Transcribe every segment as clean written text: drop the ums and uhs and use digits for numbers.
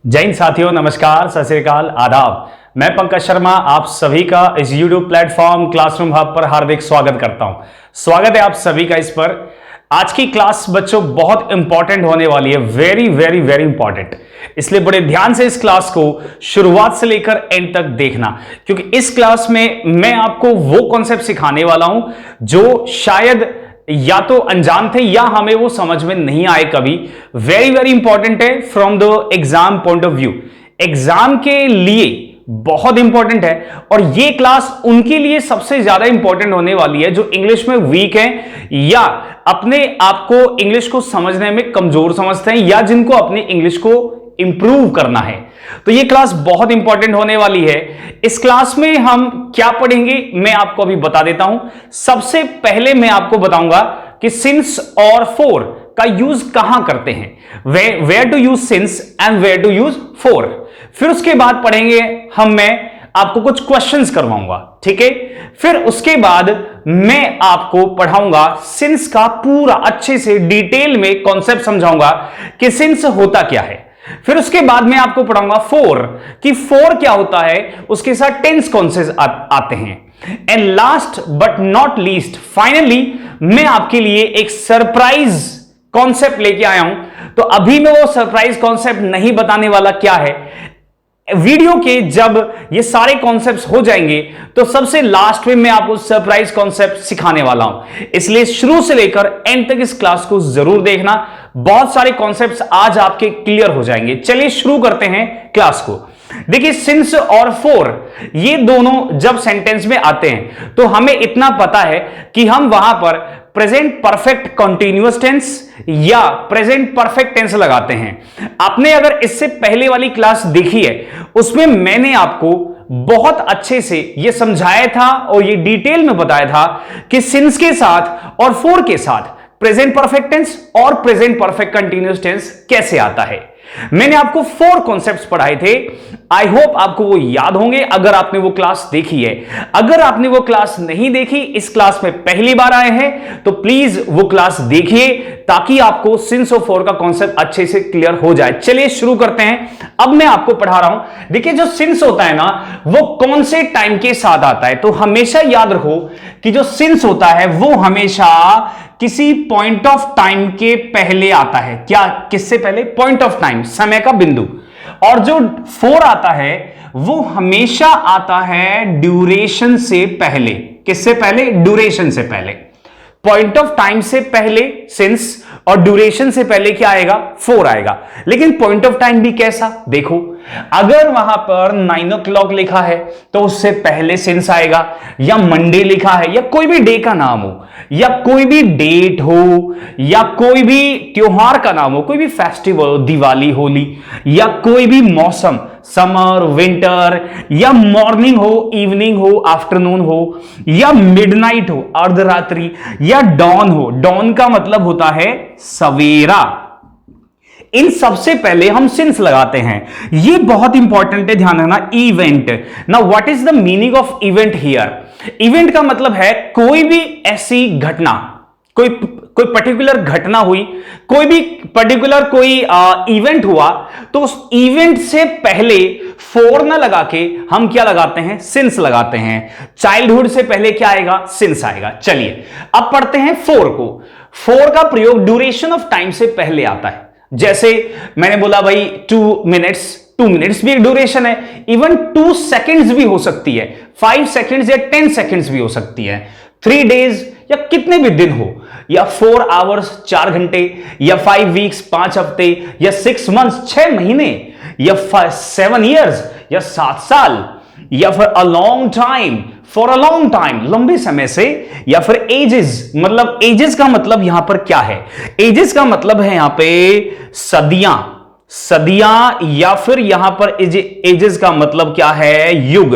जय हिंद साथियों, नमस्कार, सत श्री अकाल, आदाब। मैं पंकज शर्मा आप सभी का इस YouTube प्लेटफॉर्म क्लासरूम हब पर हार्दिक स्वागत करता हूं। स्वागत है आप सभी का इस पर। आज की क्लास बच्चों बहुत इंपॉर्टेंट होने वाली है, वेरी वेरी वेरी इंपॉर्टेंट। इसलिए बड़े ध्यान से इस क्लास को शुरुआत से लेकर एंड तक देखना, क्योंकि इस क्लास में मैं आपको वो कॉन्सेप्ट सिखाने वाला हूं जो शायद या तो अनजान थे या हमें वो समझ में नहीं आए कभी। वेरी वेरी इंपॉर्टेंट है from the exam point of view, exam के लिए बहुत इंपॉर्टेंट है। और ये क्लास उनके लिए सबसे ज्यादा इंपॉर्टेंट होने वाली है जो इंग्लिश में वीक है या अपने आप को इंग्लिश को समझने में कमजोर समझते हैं या जिनको अपनी इंग्लिश को इंप्रूव करना है। तो ये क्लास बहुत इंपॉर्टेंट होने वाली है। इस क्लास में हम क्या पढ़ेंगे मैं आपको अभी बता देता हूं। सबसे पहले मैं आपको बताऊंगा कि सिंस और फॉर का यूज कहां करते हैं, where to use since and where to use for. फिर उसके बाद पढ़ेंगे मैं आपको कुछ क्वेश्चंस करवाऊंगा, ठीक है। फिर उसके बाद मैं आपको पढ़ाऊंगा सिंस का पूरा अच्छे से डिटेल में कॉन्सेप्ट समझाऊंगा कि सिंस होता क्या है। फिर उसके बाद मैं आपको पढ़ाऊंगा फोर कि फोर क्या होता है, उसके साथ टेंस कौन से आते हैं। And last but not least finally मैं आपके लिए एक सरप्राइज कॉन्सेप्ट लेके आया हूं। तो अभी मैं वो सरप्राइज कॉन्सेप्ट नहीं बताने वाला क्या है। वीडियो के जब ये सारे कॉन्सेप्ट्स हो जाएंगे तो सबसे लास्ट में मैं आपको सरप्राइज कॉन्सेप्ट सिखाने वाला हूं। इसलिए शुरू से लेकर एंड तक इस क्लास को जरूर देखना, बहुत सारे कॉन्सेप्ट्स आज आपके क्लियर हो जाएंगे। चलिए शुरू करते हैं क्लास को। देखिए सिंस और फॉर ये दोनों जब सेंटेंस में आते हैं तो हमें इतना पता है कि हम वहां पर प्रेजेंट परफेक्ट कंटीन्यूअस टेंस या प्रेजेंट परफेक्ट टेंस लगाते हैं। आपने अगर इससे पहले वाली क्लास देखी है उसमें मैंने आपको बहुत अच्छे से यह समझाया था और ये डिटेल में बताया था कि सिंस के साथ और फॉर के साथ प्रेजेंट परफेक्ट टेंस और प्रेजेंट परफेक्ट कंटीन्यूअस टेंस कैसे आता है। मैंने आपको 4 कॉन्सेप्ट्स पढ़ाए थे। आई होप आपको वो याद होंगे अगर आपने वो क्लास देखी है। अगर आपने वो क्लास नहीं देखी, इस क्लास में पहली बार आए हैं तो प्लीज वो क्लास देखिए ताकि आपको सिंस और फॉर का कॉन्सेप्ट अच्छे से क्लियर हो जाए। चलिए शुरू करते हैं। अब मैं आपको पढ़ा रहा हूं। देखिए जो सिंस होता है ना वो कौन से टाइम के साथ आता है, तो हमेशा याद रखो कि जो सिंस होता है वो हमेशा किसी पॉइंट ऑफ टाइम के पहले आता है। क्या किससे पहले? पॉइंट ऑफ टाइम, समय का बिंदु। और जो फॉर आता है वो हमेशा आता है ड्यूरेशन से पहले। किससे पहले? ड्यूरेशन से पहले। पॉइंट ऑफ टाइम से पहले सिंस और ड्यूरेशन से पहले क्या आएगा? फॉर आएगा। लेकिन पॉइंट ऑफ टाइम भी कैसा? देखो अगर वहां पर 9 o'clock लिखा है तो उससे पहले सिंस आएगा, या मंडे लिखा है या कोई भी डे का नाम हो या कोई भी डेट हो या कोई भी त्योहार का नाम हो, कोई भी फेस्टिवल, दिवाली, होली या कोई भी मौसम, समर, विंटर या मॉर्निंग हो, इवनिंग हो, आफ्टरनून हो या मिडनाइट हो, अर्धरात्रि या डॉन हो। डॉन का मतलब होता है सवेरा। इन सबसे पहले हम सिंस लगाते हैं। ये बहुत इंपॉर्टेंट है, ध्यान रखना। Event, now what is the meaning of event here? Event का मतलब है कोई भी ऐसी घटना, कोई पर्टिकुलर घटना हुई, कोई भी पर्टिकुलर कोई इवेंट हुआ तो उस इवेंट से पहले फॉर ना लगा के हम क्या लगाते हैं? सिंस लगाते हैं। चाइल्डहुड से पहले क्या आएगा? सिंस आएगा। चलिए अब पढ़ते हैं फॉर को। फॉर का प्रयोग ड्यूरेशन ऑफ टाइम से पहले आता है। जैसे मैंने बोला भाई 2 मिनट्स भी एक ड्यूरेशन है। इवन 2 सेकेंड्स भी हो सकती है, 5 सेकेंड्स या 10 सेकेंड्स भी हो सकती है। 3 डेज या कितने भी दिन हो, या 4 आवर्स 4 घंटे, या 5 वीक्स 5 हफ्ते, या 6 मंथ्स 6 महीने, या 7 ईयर्स या 7 साल, या फिर a long time, for a long time, लंबे समय से, या फिर एजेस। मतलब एजेस का मतलब यहां पर क्या है? एजेस का मतलब है यहां पे सदियां, या फिर यहां पर एजेस का मतलब क्या है? युग।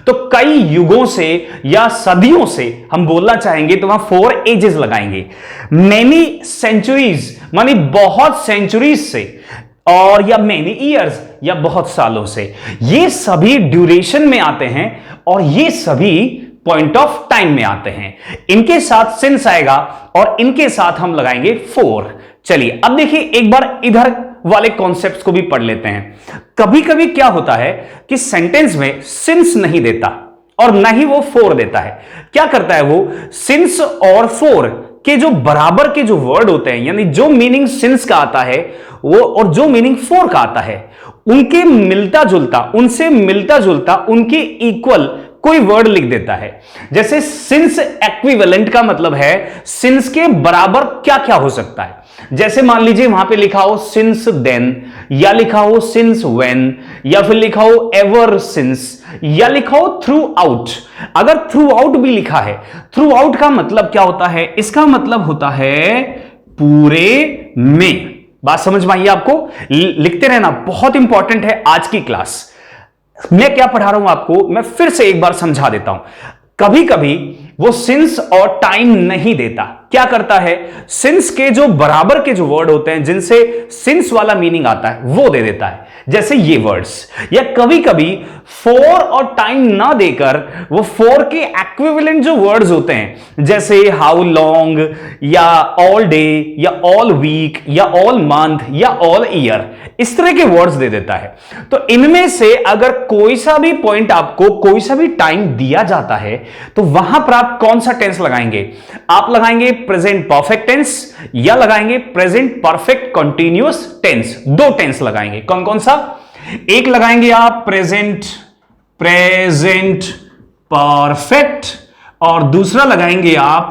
तो कई युगों से या सदियों से हम बोलना चाहेंगे तो वहां 4 एजेस लगाएंगे। मेनी सेंचुरीज मानी बहुत सेंचुरीज से, और या मेनी ईयर्स या बहुत सालों से। ये सभी ड्यूरेशन में आते हैं और ये सभी पॉइंट ऑफ टाइम में आते हैं। इनके साथ सिंस आएगा और इनके साथ हम लगाएंगे फॉर। चलिए अब देखिए एक बार इधर वाले कॉन्सेप्ट्स को भी पढ़ लेते हैं। कभी कभी क्या होता है कि सेंटेंस में सिंस नहीं देता और ना ही वो फॉर देता है। क्या करता है वो, सिंस और फॉर के जो बराबर के जो वर्ड होते हैं, यानी जो मीनिंग सिंस का आता है वो और जो मीनिंग फॉर का आता है, उनके मिलता जुलता, उनसे मिलता जुलता, उनके इक्वल कोई वर्ड लिख देता है। जैसे सिंस एक्विवेलेंट का मतलब है सिंस के बराबर क्या क्या हो सकता है। जैसे मान लीजिए वहां पे लिखा हो सिंस देन, या लिखा हो सिंस व्हेन, या फिर लिखा हो एवर सिंस, या लिखा हो थ्रू आउट। अगर थ्रू आउट भी लिखा है, थ्रू आउट का मतलब क्या होता है, इसका मतलब होता है पूरे में। बात समझ में आई आपको, लिखते रहना बहुत इंपॉर्टेंट है। आज की क्लास मैं क्या पढ़ा रहा हूं आपको, मैं फिर से एक बार समझा देता हूं। कभी कभी वो सिंस और टाइम नहीं देता, क्या करता है, सिंस के जो बराबर के जो वर्ड होते हैं जिनसे सिंस वाला मीनिंग आता है वो दे देता है, जैसे ये वर्ड्स। या कभी कभी फॉर और टाइम ना देकर वो फॉर के एक्विवेलेंट जो वर्ड्स होते हैं, जैसे हाउ लॉन्ग या ऑल डे या ऑल वीक या ऑल मंथ या ऑल ईयर, इस तरह के वर्ड्स दे देता है। तो इनमें से अगर कोई सा भी पॉइंट आपको कोई सा भी टाइम दिया जाता है तो वहां पर आप कौन सा टेंस लगाएंगे, आप लगाएंगे प्रेजेंट परफेक्ट टेंस या लगाएंगे प्रेजेंट परफेक्ट कंटीन्यूअस टेंस। दो टेंस लगाएंगे, कौन कौन सा, एक लगाएंगे आप प्रेजेंट परफेक्ट और दूसरा लगाएंगे आप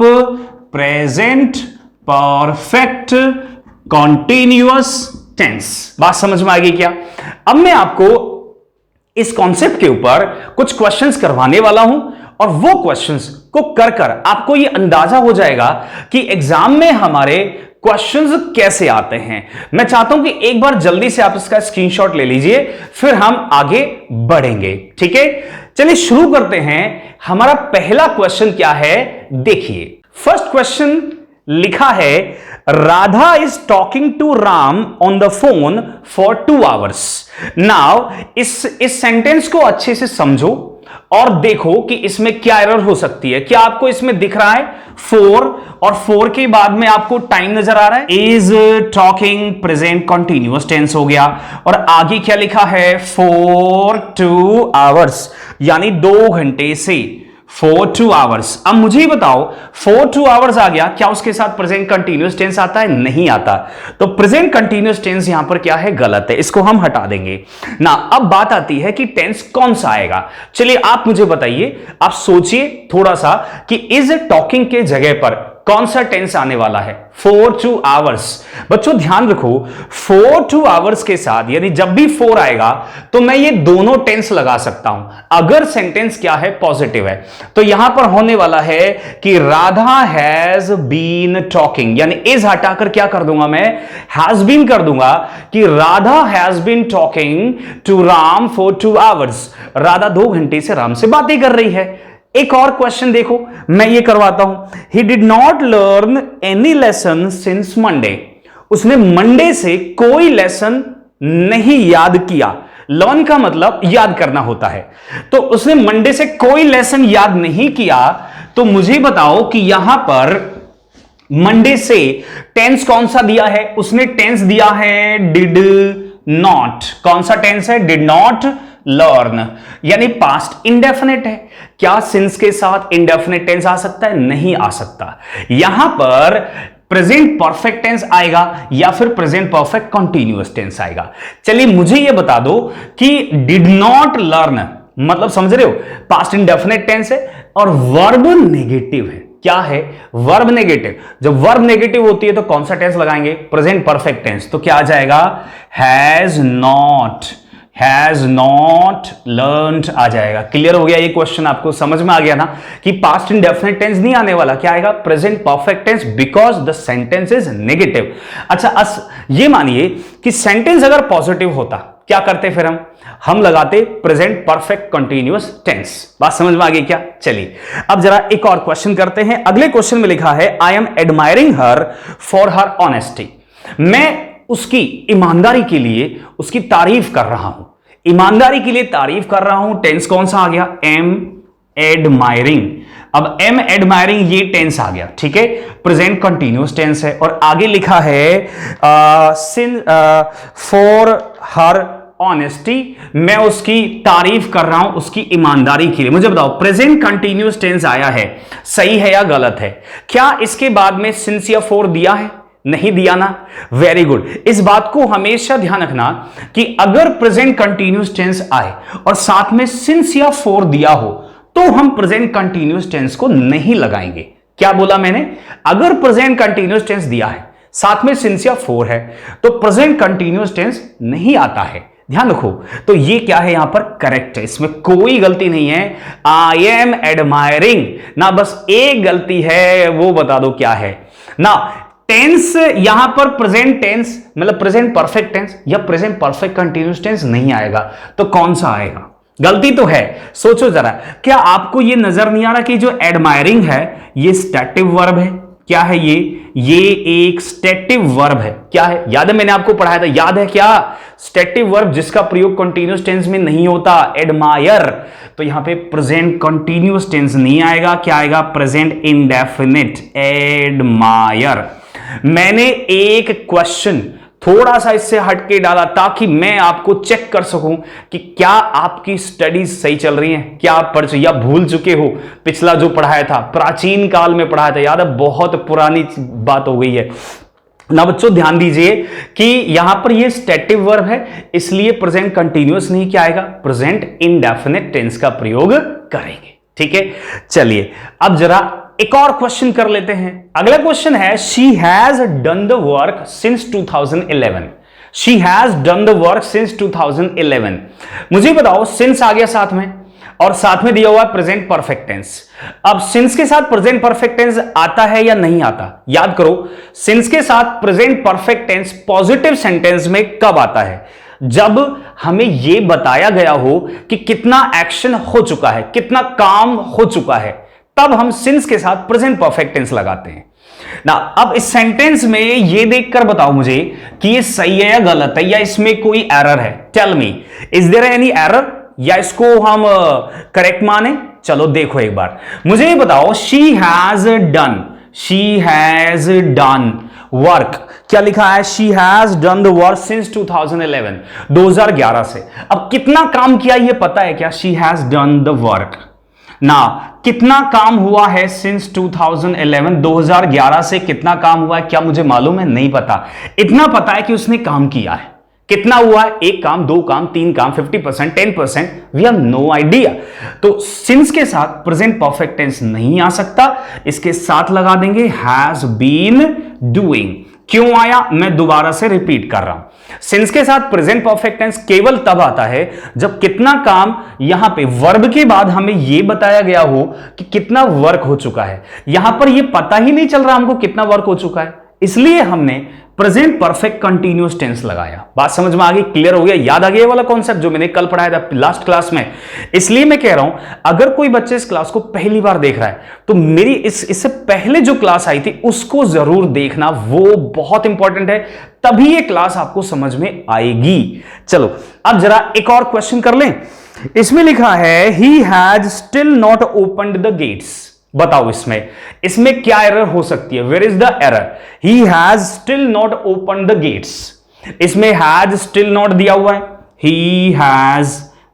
प्रेजेंट परफेक्ट कंटीन्यूअस टेंस। बात समझ में आ गई क्या। अब मैं आपको इस कॉन्सेप्ट के ऊपर कुछ क्वेश्चंस करवाने वाला हूं और वो क्वेश्चंस को कर कर आपको ये अंदाजा हो जाएगा कि एग्जाम में हमारे क्वेश्चंस कैसे आते हैं। मैं चाहता हूं कि एक बार जल्दी से आप इसका स्क्रीनशॉट ले लीजिए, फिर हम आगे बढ़ेंगे। ठीक है, चलिए शुरू करते हैं। हमारा पहला क्वेश्चन क्या है, देखिए। फर्स्ट क्वेश्चन लिखा है, Radha is talking to Ram on the phone for 2 hours। Now इस सेंटेंस को अच्छे से समझो और देखो कि इसमें क्या एरर हो सकती है। क्या आपको इसमें दिख रहा है फॉर, और फॉर के बाद में आपको टाइम नजर आ रहा है, is talking present continuous tense हो गया, और आगे क्या लिखा है, फॉर 2 hours, यानी 2 घंटे से, फॉर 2 hours। अब मुझे ही बताओ, फॉर 2 hours आ गया, क्या उसके साथ प्रेजेंट कंटीन्यूअस टेंस आता है, नहीं आता। तो प्रेजेंट कंटीन्यूअस टेंस यहां पर क्या है, गलत है, इसको हम हटा देंगे ना। अब बात आती है कि टेंस कौन सा आएगा। चलिए आप मुझे बताइए, आप सोचिए थोड़ा सा कि इज टॉकिंग के जगह पर कौन सा टेंस आने वाला है, फॉर 2 hours। बच्चों ध्यान रखो, फॉर 2 hours के साथ यदि जब भी फॉर आएगा तो मैं ये दोनों टेंस लगा सकता हूं, अगर सेंटेंस क्या है, पॉजिटिव है। तो यहां पर होने वाला है कि राधा हैज बीन टॉकिंग, यानी इज हटाकर क्या कर दूंगा मैं, हैज बीन कर दूंगा, कि Radha has been talking to Ram for 2 hours। Radha 2 घंटे से राम से बातें कर रही है। एक और क्वेश्चन देखो, मैं ये करवाता हूं, he did not learn any lesson since Monday. उसने मंडे से कोई लेसन नहीं याद किया। लर्न का मतलब याद करना होता है, तो उसने मंडे से कोई लेसन याद नहीं किया। तो मुझे बताओ कि यहां पर मंडे से टेंस कौन सा दिया है, उसने टेंस दिया है डिड नॉट। कौन सा टेंस है, डिड नॉट लर्न, यानी पास्ट इंडेफिनिट है। क्या सिंस के साथ इंडेफिनिट टेंस आ सकता है, नहीं आ सकता। यहां पर प्रेजेंट परफेक्ट टेंस आएगा या फिर प्रेजेंट परफेक्ट कंटीन्यूअस टेंस आएगा। चलिए मुझे यह बता दो कि डिड नॉट लर्न मतलब समझ रहे हो, पास्ट इंडेफिनिट टेंस है और वर्ब नेगेटिव है। क्या है, वर्ब नेगेटिव। जब वर्ब नेगेटिव होती है तो कौन सा टेंस लगाएंगे, प्रेजेंट परफेक्ट टेंस। तो क्या आ जाएगा, हैज नॉट लर्न्ड आ जाएगा। क्लियर हो गया ये क्वेश्चन, आपको समझ में आ गया ना कि पास्ट इंडेफिनिट टेंस नहीं आने वाला, क्या आएगा, present perfect tense, because the sentence is negative. अच्छा ये मानिए कि सेंटेंस अगर पॉजिटिव होता, क्या करते फिर हम लगाते प्रेजेंट परफेक्ट कंटीन्यूअस टेंस। बात समझ में आ गई क्या। चलिए अब जरा एक और क्वेश्चन करते हैं। अगले क्वेश्चन में लिखा है, I am admiring her for her honesty. मैं उसकी ईमानदारी के लिए उसकी तारीफ कर रहा हूं, ईमानदारी के लिए तारीफ कर रहा हूं। टेंस कौन सा आ गया, एम एडमायरिंग। अब एम एडमायरिंग ये टेंस आ गया, ठीक है, प्रेजेंट कंटिन्यूअस टेंस है, और आगे लिखा है फॉर हर ऑनेस्टी, मैं उसकी तारीफ कर रहा हूं उसकी ईमानदारी के लिए। मुझे बताओ प्रेजेंट कंटिन्यूअस टेंस आया है, सही है या गलत है? क्या इसके बाद में सिंस या फॉर दिया है? नहीं दिया ना, वेरी गुड। इस बात को हमेशा ध्यान रखना कि अगर प्रेजेंट कंटिन्यूअस टेंस आए और साथ में सिंस या फॉर दिया हो तो हम प्रेजेंट कंटिन्यूअस टेंस को नहीं लगाएंगे। क्या बोला मैंने? अगर प्रेजेंट कंटिन्यूअस टेंस दिया है साथ में सिंस या फॉर है तो प्रेजेंट कंटिन्यूअस टेंस नहीं आता है, ध्यान रखो। तो ये क्या है, यहां पर करेक्ट है, इसमें कोई गलती नहीं है। आई एम एडमायरिंग ना, बस एक गलती है, वो बता दो क्या है ना। टेंस यहां पर प्रेजेंट टेंस मतलब प्रेजेंट परफेक्ट टेंस या प्रेजेंट परफेक्ट कंटिन्यूअस टेंस नहीं आएगा, तो कौन सा आएगा? गलती तो है, सोचो जरा। क्या आपको ये नजर नहीं आ रहा कि जो एडमायरिंग है ये स्टैटिव वर्ब है? क्या है ये एक स्टैटिव वर्ब है। क्या है? याद है मैंने आपको पढ़ाया था, याद है क्या? स्टैटिव वर्ब जिसका प्रयोग कंटीन्यूअस टेंस में नहीं होता, एडमायर। तो यहां पे प्रेजेंट कंटीन्यूअस टेंस नहीं आएगा, क्या आएगा? Present indefinite, admire. मैंने एक क्वेश्चन थोड़ा सा इससे हटके डाला ताकि मैं आपको चेक कर सकूं कि क्या आपकी स्टडीज सही चल रही हैं, क्या आप पढ़ या भूल चुके हो पिछला जो पढ़ाया था, प्राचीन काल में पढ़ाया था, याद है? बहुत पुरानी बात हो गई है ना। बच्चों ध्यान दीजिए कि यहां पर ये स्टैटिव वर्ब है, इसलिए प्रेजेंट कंटीन्यूअस नहीं, क्या आएगा? प्रेजेंट इंडेफिनिट टेंस का प्रयोग करेंगे, ठीक है। चलिए अब जरा एक और क्वेश्चन कर लेते हैं। अगला क्वेश्चन है she has done the work since 2011। She has done the work since 2011। मुझे बताओ, सिंस आ गया साथ में और साथ में दिया हुआ है प्रेजेंट परफेक्ट टेंस। अब सिंस के साथ प्रेजेंट परफेक्ट टेंस आता है या नहीं आता? याद करो, सिंस के साथ present perfect tense positive sentence में कब आता है? जब हमें यह बताया गया हो कि कितना एक्शन हो चुका है, कितना काम हो चुका है, तब हम सिंस के साथ प्रेजेंट परफेक्ट टेंस लगाते हैं ना। अब इस सेंटेंस में ये देखकर बताओ मुझे कि ये सही है या गलत है, या इसमें कोई एरर है। Tell me, is there any error, या इसको हम करेक्ट माने? चलो देखो एक बार, मुझे बताओ शी हैज डन वर्क। क्या लिखा है? She has done the work since 2011, 2011 से। अब कितना काम किया ये पता है क्या? She has done the work ना, कितना काम हुआ है सिंस 2011, 2011 से कितना काम हुआ है क्या मुझे मालूम है? नहीं पता। इतना पता है कि उसने काम किया है। कितना हुआ है? एक काम, दो काम, तीन काम, 50%, 10%, वी हैव नो आइडिया। तो सिंस के साथ प्रेजेंट परफेक्ट टेंस नहीं आ सकता, इसके साथ लगा देंगे हैज बीन डूइंग। क्यों आया? मैं दोबारा से रिपीट कर रहा हूं, सिंस के साथ प्रेजेंट परफेक्ट टेंस केवल तब आता है जब कितना काम, यहां पे वर्ब के बाद हमें यह बताया गया हो कि कितना वर्क हो चुका है। यहां पर यह पता ही नहीं चल रहा हमको कितना वर्क हो चुका है, इसलिए हमने प्रेजेंट परफेक्ट कंटीन्यूअस टेंस लगाया। बात समझ में आ गई? क्लियर हो गया? याद आ गया वाला कॉन्सेप्ट जो मैंने कल पढ़ाया था लास्ट क्लास में? इसलिए मैं कह रहा हूं, अगर कोई बच्चे इस क्लास को पहली बार देख रहा है तो मेरी इससे पहले जो क्लास आई थी उसको जरूर देखना, वो बहुत इंपॉर्टेंट है, तभी ये क्लास आपको समझ में आएगी। चलो अब जरा एक और क्वेश्चन कर लें। इसमें लिखा है he has still not opened the gates. बताओ इसमें क्या एरर हो सकती है? Where is the error? He has still not open the gates. इसमें हैज स्टिल नॉट दिया हुआ है, he has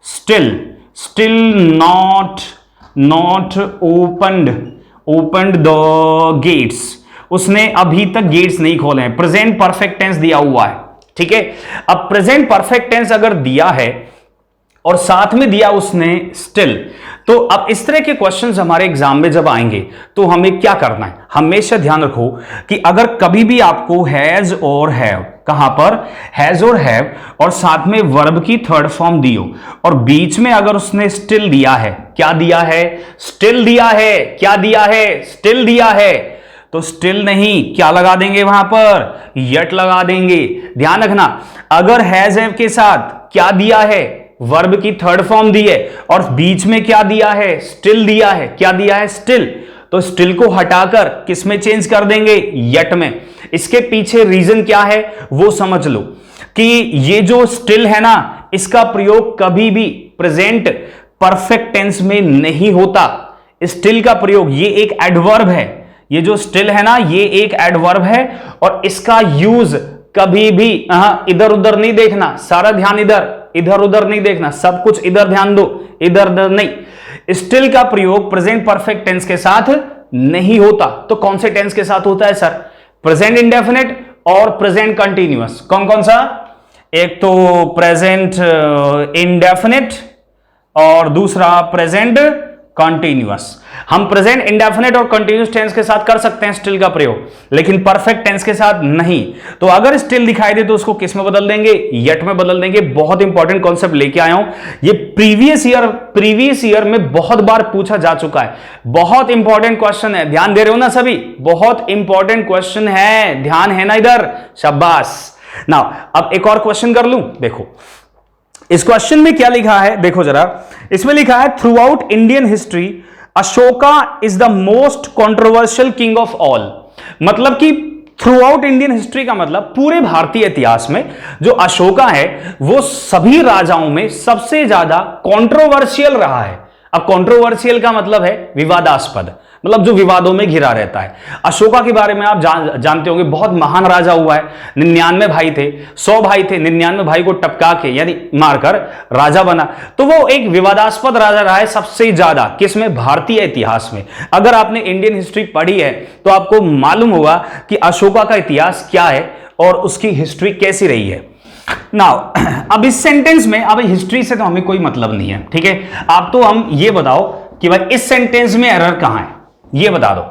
still not opened the gates. उसने अभी तक गेट्स नहीं खोले हैं। प्रेजेंट परफेक्ट टेंस दिया हुआ है, ठीक है। अब प्रेजेंट परफेक्ट टेंस अगर दिया है और साथ में दिया उसने स्टिल, तो अब इस तरह के क्वेश्चंस हमारे एग्जाम में जब आएंगे तो हमें क्या करना है? हमेशा ध्यान रखो कि अगर कभी भी आपको हैज और हैव, कहां पर हैज और हैव, और साथ में वर्ब की थर्ड फॉर्म दी हो और बीच में अगर उसने स्टिल दिया है, क्या दिया है? स्टिल दिया है। क्या दिया है? स्टिल दिया है। तो स्टिल नहीं, क्या लगा देंगे वहां पर? यट लगा देंगे। ध्यान रखना, अगर हैज हैव के साथ क्या दिया है? वर्ब की थर्ड फॉर्म दी है और बीच में क्या दिया है? स्टिल दिया है। क्या दिया है? स्टिल। तो स्टिल को हटाकर किस में चेंज कर देंगे? यट में। इसके पीछे रीजन क्या है वो समझ लो कि ये जो स्टिल है ना, इसका प्रयोग कभी भी प्रेजेंट परफेक्ट टेंस में नहीं होता। स्टिल का प्रयोग, ये एक एडवर्ब है, ये जो स्टिल है ना ये एक एडवर्ब है और इसका यूज कभी भी इधर उधर नहीं देखना, सारा ध्यान इधर उधर नहीं देखना, सब कुछ इधर ध्यान दो, इधर उधर नहीं। स्टिल का प्रयोग प्रेजेंट परफेक्ट टेंस के साथ नहीं होता। तो कौन से टेंस के साथ होता है सर? प्रेजेंट इंडेफिनिट और प्रेजेंट कंटिन्यूअस। कौन कौन सा? एक तो प्रेजेंट इंडेफिनिट और दूसरा प्रेजेंट कंटिन्यूअस। हम प्रेजेंट इंडेफिनिट और कंटिन्यूअस टेंस के साथ कर सकते हैं स्टिल का प्रयोग, लेकिन परफेक्ट टेंस के साथ नहीं। तो अगर स्टिल दिखाई दे तो उसको किस में बदल देंगे? येट में बदल देंगे। बहुत इंपॉर्टेंट कॉन्सेप्ट लेके आया हूं, ये प्रीवियस ईयर में बहुत बार पूछा जा चुका है। बहुत इंपॉर्टेंट क्वेश्चन है, ध्यान दे रहे हो ना सभी? बहुत इंपॉर्टेंट क्वेश्चन है, ध्यान है ना इधर? शाबाश। नाउ अब एक और क्वेश्चन कर लूं। देखो इस क्वेश्चन में क्या लिखा है, देखो जरा। इसमें लिखा है through out Indian history Ashoka is the most controversial king of all. मतलब कि थ्रू आउट इंडियन हिस्ट्री का मतलब पूरे भारतीय इतिहास में जो अशोका है वो सभी राजाओं में सबसे ज्यादा कंट्रोवर्शियल रहा है। अब कंट्रोवर्शियल का मतलब है विवादास्पद, मतलब जो विवादों में घिरा रहता है। अशोका के बारे में आप जानते होंगे, बहुत महान राजा हुआ है। 99 भाई थे, 100 भाई थे, 99 भाई को टपका के यानी मारकर राजा बना। तो वो एक विवादास्पद राजा रहा है सबसे ज्यादा, किसमें? भारतीय इतिहास में। अगर आपने इंडियन हिस्ट्री पढ़ी है तो आपको मालूम होगा कि अशोका का इतिहास क्या है और उसकी हिस्ट्री कैसी रही है। नाउ अब इस सेंटेंस में, अब हिस्ट्री से तो हमें कोई मतलब नहीं है, ठीक है? आप तो हम ये बताओ कि भाई इस सेंटेंस में एरर कहां है, ये बता दो।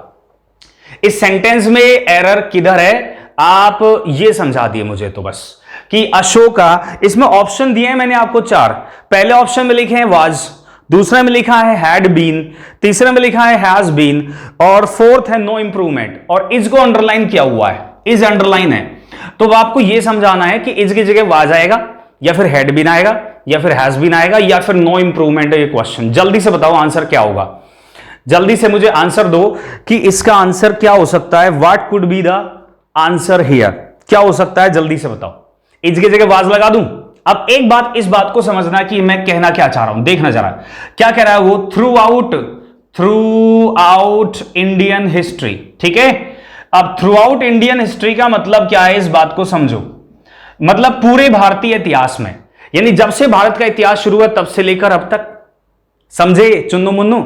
इस सेंटेंस में एरर किधर है, आप ये समझा दिए मुझे तो बस कि अशोका। इसमें ऑप्शन दिए हैं मैंने आपको 4। पहले ऑप्शन में लिखे हैं वाज, दूसरे में लिखा है हैड बीन, तीसरे में लिखा है हैज बीन और फोर्थ है नो इंप्रूवमेंट। और इज को अंडरलाइन किया हुआ है, इज अंडरलाइन है। तो आपको यह समझाना है कि इज की जगह वाज आएगा या फिर हैड बीन आएगा या फिर हैज बीन आएगा या फिर नो इंप्रूवमेंट है ये क्वेश्चन। जल्दी से बताओ आंसर क्या होगा, जल्दी से मुझे आंसर दो कि इसका आंसर क्या हो सकता है। What could be the answer here, क्या हो सकता है, जल्दी से बताओ। इज की जगह वाज लगा दूं? अब एक बात, इस बात को समझना कि मैं कहना क्या चाह रहा हूं, देखना जरा क्या कह रहा है वो। थ्रू आउट इंडियन हिस्ट्री, ठीक है? अब थ्रू आउट इंडियन हिस्ट्री का मतलब क्या है, इस बात को समझो। मतलब पूरे भारतीय इतिहास में, यानी जब से भारत का इतिहास शुरू हुआ तब से लेकर अब तक। समझे चुन्नू मुन्नू?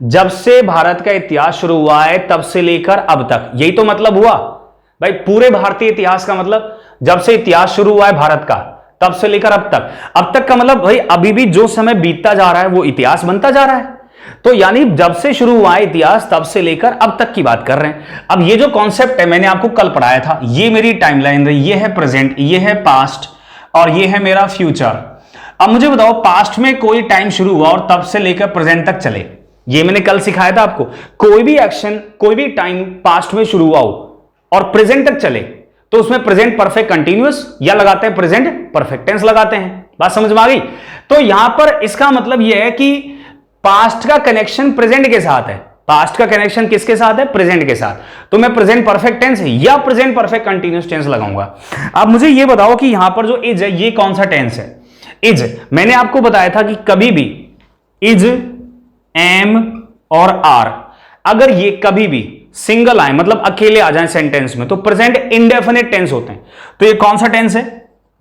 जब से भारत का इतिहास शुरू हुआ है तब से लेकर अब तक, यही तो मतलब हुआ भाई। पूरे भारतीय इतिहास का मतलब जब से इतिहास शुरू हुआ है भारत का तब से लेकर अब तक। अब तक का मतलब भाई अभी भी जो समय बीतता जा रहा है वो इतिहास बनता जा रहा है। तो यानी जब से शुरू हुआ है इतिहास तब से लेकर अब तक की बात कर रहे हैं। अब ये जो कॉन्सेप्ट है मैंने आपको कल पढ़ाया था, ये मेरी टाइमलाइन रही, ये है प्रेजेंट, ये है पास्ट और ये है मेरा फ्यूचर। अब मुझे बताओ पास्ट में कोई टाइम शुरू हुआ और तब से लेकर प्रेजेंट तक चले, ये मैंने कल सिखाया था आपको। कोई भी एक्शन, कोई भी टाइम पास्ट में शुरू हुआ हो और प्रेजेंट तक चले तो उसमें प्रेजेंट परफेक्ट कंटीन्यूअस या लगाते हैं प्रेजेंट परफेक्ट टेंस लगाते हैं। बात समझ में आ गई? तो यहां पर इसका मतलब यह है कि पास्ट का कनेक्शन प्रेजेंट के साथ है। पास्ट का कनेक्शन किसके साथ है? प्रेजेंट के साथ। तो मैं प्रेजेंट परफेक्ट टेंस या प्रेजेंट परफेक्ट कंटीन्यूअस टेंस लगाऊंगा। अब मुझे यह बताओ कि यहां पर जो इज है ये कौन सा टेंस है? इज, मैंने आपको बताया था कि कभी भी इज, एम और आर अगर ये कभी भी सिंगल आए, मतलब अकेले आ जाए सेंटेंस में, तो प्रेजेंट इंडेफिनिट टेंस होते हैं। तो ये कौन सा टेंस है?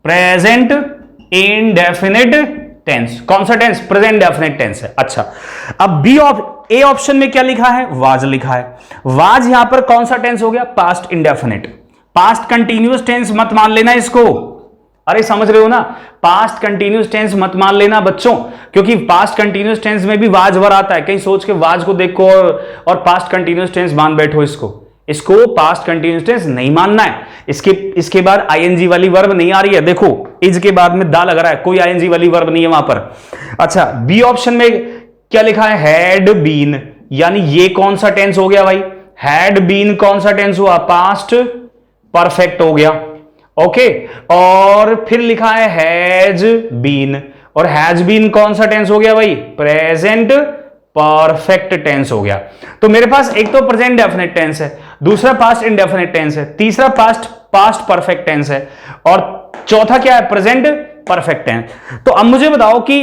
Present indefinite tense. कौन सा टेंस? प्रेजेंट इंडेफिनिट टेंस है। अच्छा, अब ए ऑप्शन में क्या लिखा है? वाज लिखा है। वाज यहां पर कौन सा टेंस हो गया? Past indefinite. Past continuous tense मत मान लेना इसको। अरे समझ रहे हो ना? पास्ट कंटीन्यूअस टेंस मत मान लेना बच्चों, क्योंकि पास्ट कंटीन्यूअस टेंस में भी वाज वर आता है। कहीं सोच के वाज को देखो और पास्ट कंटीन्यूअस टेंस मान बैठो इसको पास्ट कंटीन्यूअस टेंस नहीं मानना है। इसके बाद आईएनजी वाली वर्ब नहीं आ रही है। देखो इज के बाद में दा लग रहा है, कोई आईएनजी वाली वर्ब नहीं है वहां पर। अच्छा, बी ऑप्शन में क्या लिखा है? हैड बीन, यानी ये कौन सा टेंस हो गया भाई? हैड बीन कौन सा टेंस हुआ? पास्ट परफेक्ट हो गया। ओके, और फिर लिखा है हैज बीन, और हैज बीन कौन सा टेंस हो गया भाई? प्रेजेंट परफेक्ट टेंस हो गया। तो मेरे पास एक तो प्रेजेंट डेफिनेट टेंस है, दूसरा पास्ट इंडेफिनेट टेंस है, तीसरा पास्ट परफेक्ट टेंस है और चौथा क्या है? Present perfect tense. तो अब मुझे बताओ कि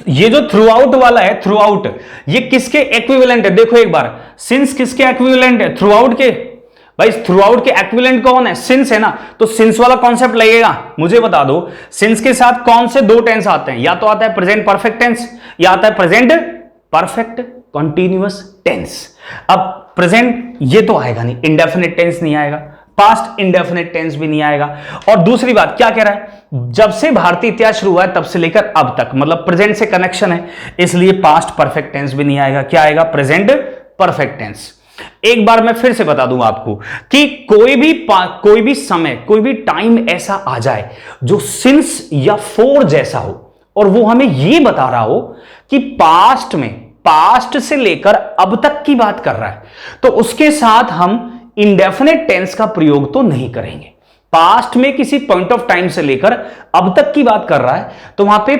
ये जो थ्रू आउट वाला है, थ्रू आउट, ये किसके इक्विवेलेंट है? देखो एक बार, सिंस किसके इक्विवेलेंट है? थ्रू आउट के। भाई थ्रू आउट के इक्विवेलेंट कौन है? सिंस है ना, तो सिंस वाला कॉन्सेप्ट लगेगा। मुझे बता दो सिंस के साथ कौन से दो टेंस आते हैं? या तो आता है प्रेजेंट परफेक्ट टेंस, या आता है प्रेजेंट परफेक्ट कंटीन्यूअस टेंस। अब प्रेजेंट ये तो आएगा नहीं, इंडेफिनिट टेंस नहीं आएगा, पास्ट इंडेफिनिट टेंस भी नहीं आएगा। और दूसरी बात क्या कह रहा है? जब से भारतीय इतिहास शुरू हुआ है तब से लेकर अब तक, मतलब प्रेजेंट से कनेक्शन है, इसलिए पास्ट परफेक्ट टेंस भी नहीं आएगा। क्या आएगा? Present perfect tense. एक बार मैं फिर से बता दूं आपको कि कोई भी समय, कोई भी टाइम ऐसा आ जाए जो सिंस या फोर जैसा हो, और वो हमें ये बता रहा हो कि पास्ट में, पास्ट से लेकर अब तक की बात कर रहा है, तो उसके साथ हम इंडेफिनिट टेंस का प्रयोग तो नहीं करेंगे। पास्ट में किसी पॉइंट ऑफ टाइम से लेकर अब तक की बात कर रहा है तो वहां पे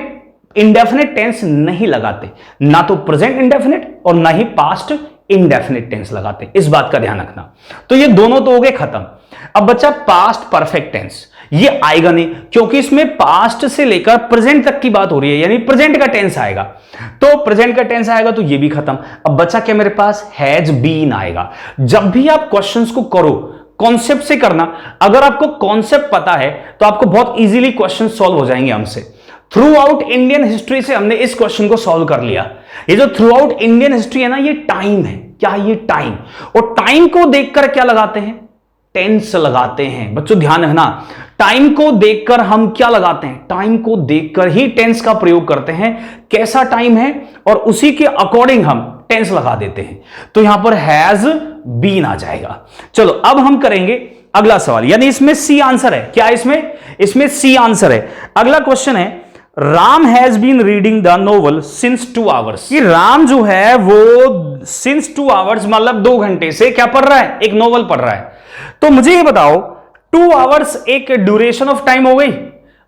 इंडेफिनिट टेंस नहीं लगाते, ना तो प्रेजेंट इंडेफिनिट और ना ही पास्ट इंडेफिनिट टेंस लगाते। इस बात का ध्यान रखना। तो ये दोनों तो हो गए खत्म। अब बच्चा पास्ट परफेक्ट टेंस, ये आएगा नहीं क्योंकि इसमें पास्ट से लेकर प्रेजेंट तक की बात हो रही है, यानी प्रेजेंट का टेंस आएगा। तो प्रेजेंट का टेंस आएगा तो ये भी खत्म। अब बच्चा क्या मेरे पास? हैज बीन आएगा। जब भी आप क्वेश्चंस को करो कॉन्सेप्ट से करना। अगर आपको कॉन्सेप्ट पता है तो आपको बहुत इजीली क्वेश्चन सॉल्व हो जाएंगे हमसे। थ्रू आउट इंडियन हिस्ट्री से हमने इस क्वेश्चन को सॉल्व कर लिया। ये जो थ्रू आउट इंडियन हिस्ट्री है ना, ये टाइम है। क्या है ये? टाइम। और टाइम को देखकर क्या लगाते हैं? टेंस लगाते हैं। बच्चों ध्यान रखना, टाइम को देखकर हम क्या लगाते हैं? टाइम को देखकर ही टेंस का प्रयोग करते हैं। कैसा टाइम है और उसी के अकॉर्डिंग हम टेंस लगा देते हैं। तो यहां पर हैज बीन आ जाएगा। चलो अब हम करेंगे अगला सवाल, यानी इसमें सी आंसर है। क्या इसमें सी आंसर है। अगला क्वेश्चन है, Ram has been reading the novel since 2 hours. कि राम जो है वो सिंस 2 आवर्स मतलब 2 घंटे से क्या पढ़ रहा है? एक नोवेल पढ़ रहा है। तो मुझे ये बताओ 2 आवर्स एक ड्यूरेशन ऑफ टाइम हो गई,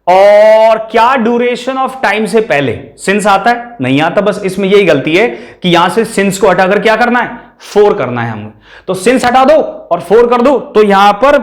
और क्या ड्यूरेशन ऑफ टाइम से पहले सिंस आता है? नहीं आता। बस इसमें यही गलती है कि यहां से सिंस को हटाकर क्या करना है? 4 करना है हमें। तो सिंस हटा दो और 4 कर दो, तो यहां पर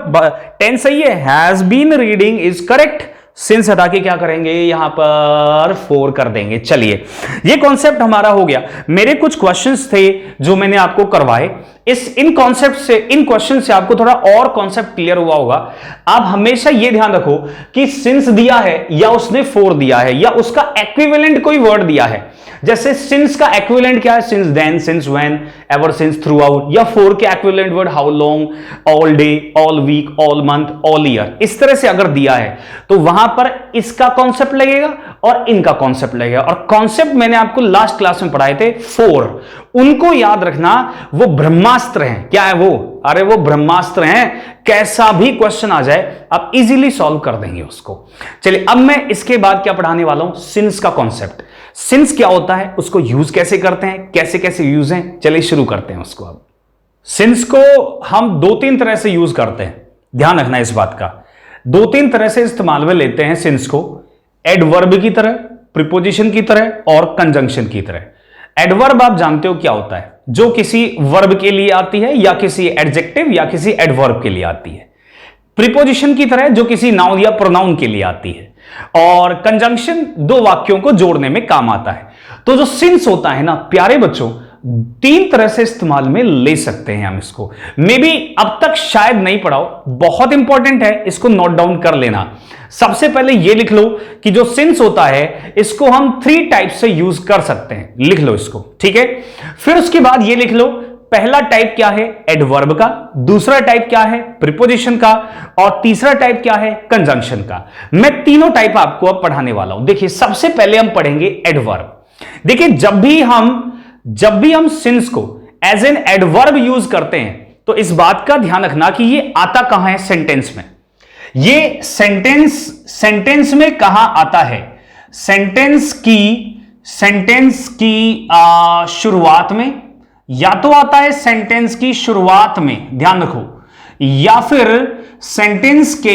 टेंस सही है, has been reading is correct. Since हटा के क्या करेंगे? यहां पर 4 कर देंगे। चलिए ये कॉन्सेप्ट हमारा हो गया। मेरे कुछ क्वेश्चंस थे जो मैंने आपको करवाए, इन कॉन्सेप्ट से, इन क्वेश्चन से आपको थोड़ा और कॉन्सेप्ट क्लियर हुआ होगा। आप हमेशा ये ध्यान रखो कि सिंस दिया है या उसने 4 दिया है या उसका इक्विवेलेंट कोई वर्ड दिया है। जैसे सिंस का इक्विवेलेंट क्या है? Since then, since when, ever since, throughout. या 4 के equivalent word how long, all day, all week, all month, all year. इस तरह से अगर दिया है तो वहां पर इसका कॉन्सेप्ट लगेगा और इनका कॉन्सेप्ट लगेगा। और कॉन्सेप्ट मैंने आपको लास्ट क्लास में पढ़ाए थे 4, उनको याद रखना। वो ब्रह्मास्त्र हैं। क्या है वो? अरे वो ब्रह्मास्त्र हैं। कैसा भी क्वेश्चन आ जाए आप इजीली सॉल्व कर देंगे उसको। चलिए अब मैं इसके बाद क्या पढ़ाने वाला हूं? सिंस का कॉन्सेप्ट। सिंस क्या होता है, उसको यूज कैसे करते हैं, कैसे कैसे यूज है, चलिए शुरू करते हैं उसको। अब सिंस को हम 2-3 तरह से यूज करते हैं, ध्यान रखना इस बात का। 2-3 तरह से इस्तेमाल में लेते हैं सिंस को, एडवर्ब की तरह, प्रीपोजिशन की तरह और कंजंक्शन की तरह। एडवर्ब आप जानते हो क्या होता है? जो किसी वर्ब के लिए आती है या किसी एडजेक्टिव या किसी एडवर्ब के लिए आती है। प्रीपोजिशन की तरह जो किसी नाउन या प्रोनाउन के लिए आती है। और कंजंक्शन 2 वाक्यों को जोड़ने में काम आता है। तो जो सिंस होता है ना प्यारे बच्चों, 3 तरह से इस्तेमाल में ले सकते हैं हम इसको। मे बी अब तक शायद नहीं पढ़ाओ, बहुत इंपॉर्टेंट है, इसको नोट डाउन कर लेना। सबसे पहले ये लिख लो कि जो सिंस होता है इसको हम 3 टाइप से यूज कर सकते हैं। लिख लो इसको, ठीक है। फिर उसके बाद ये लिख लो, पहला टाइप क्या है? एडवर्ब का। दूसरा टाइप क्या है? प्रीपोजिशन का। और तीसरा टाइप क्या है? कंजंक्शन का। मैं तीनों टाइप आपको अब पढ़ाने वाला हूं। देखिए सबसे पहले हम पढ़ेंगे एडवर्ब। देखिए जब भी हम सिंस को एज एन एडवर्ब यूज करते हैं तो इस बात का ध्यान रखना कि ये आता कहां है? सेंटेंस में। ये सेंटेंस में कहां आता है? सेंटेंस की शुरुआत में, या तो आता है सेंटेंस की शुरुआत में, ध्यान रखो, या फिर सेंटेंस के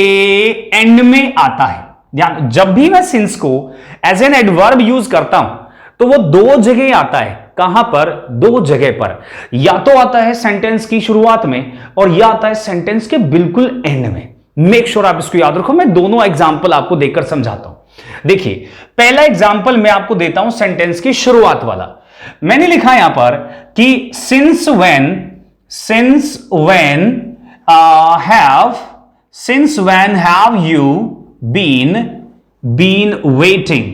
एंड में आता है। ध्यान, जब भी मैं सिंस को एज एन एडवर्ब यूज करता हूं तो वो 2 जगह आता है। कहां पर? 2 जगह पर। या तो आता है सेंटेंस की शुरुआत में और या आता है सेंटेंस के बिल्कुल एंड में। मेक श्योर आप इसको याद रखो। मैं दोनों एग्जांपल आपको देकर समझाता हूं। देखिए पहला एग्जाम्पल मैं आपको देता हूं सेंटेंस की शुरुआत वाला। मैंने लिखा यहां पर कि since when have you been waiting,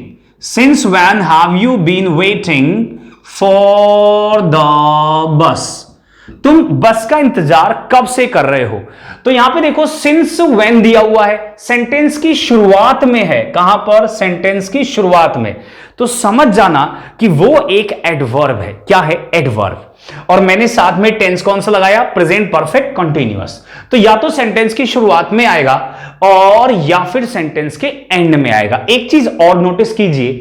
since when have you been waiting for the bus, तुम बस का इंतजार कब से कर रहे हो। तो यहां पे देखो सिंस व्हेन दिया हुआ है, सेंटेंस की शुरुआत में है। कहां पर? सेंटेंस की शुरुआत में। तो समझ जाना कि वो एक एडवर्ब है। क्या है? एडवर्ब। और मैंने साथ में टेंस कौन सा लगाया? Present perfect continuous. तो या तो सेंटेंस की शुरुआत में आएगा और या फिर सेंटेंस के एंड में आएगा। एक चीज और नोटिस कीजिए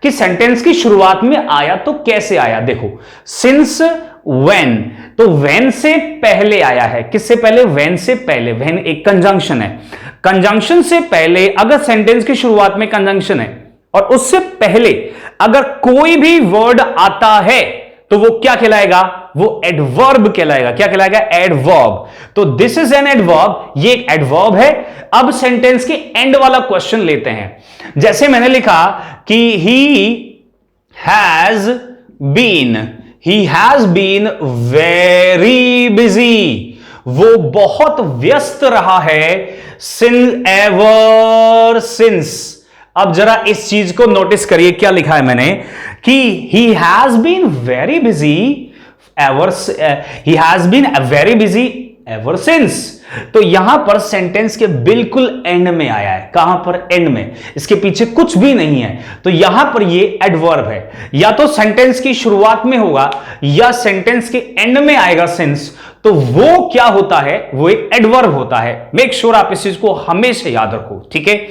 कि सेंटेंस की शुरुआत में आया तो कैसे आया। देखो सिंस व्हेन, तो व्हेन से पहले आया है। किससे पहले? व्हेन से पहले। व्हेन एक कंजंक्शन है। कंजंक्शन से पहले अगर सेंटेंस की शुरुआत में कंजंक्शन है और उससे पहले अगर कोई भी वर्ड आता है तो वो क्या कहलाएगा? वो एडवर्ब कहलाएगा। क्या कहलाएगा? एडवर्ब। तो दिस इज एन एडवर्ब, ये एक एडवर्ब है। अब सेंटेंस के एंड वाला क्वेश्चन लेते हैं। जैसे मैंने लिखा कि he has been very busy, वो बहुत व्यस्त रहा है। Ever since. अब जरा इस चीज को नोटिस करिए, क्या लिखा है मैंने कि he has been very busy ever since. तो यहां पर सेंटेंस के बिल्कुल एंड में आया है। कहां पर? एंड में। इसके पीछे कुछ भी नहीं है। तो यहां पर ये एडवर्ब है। या तो सेंटेंस की शुरुआत में होगा या सेंटेंस के एंड में आएगा सिंस। तो वो क्या होता है? वो एक एडवर्ब होता है। मेक श्योर आप इस चीज को हमेशा याद रखो। ठीक है,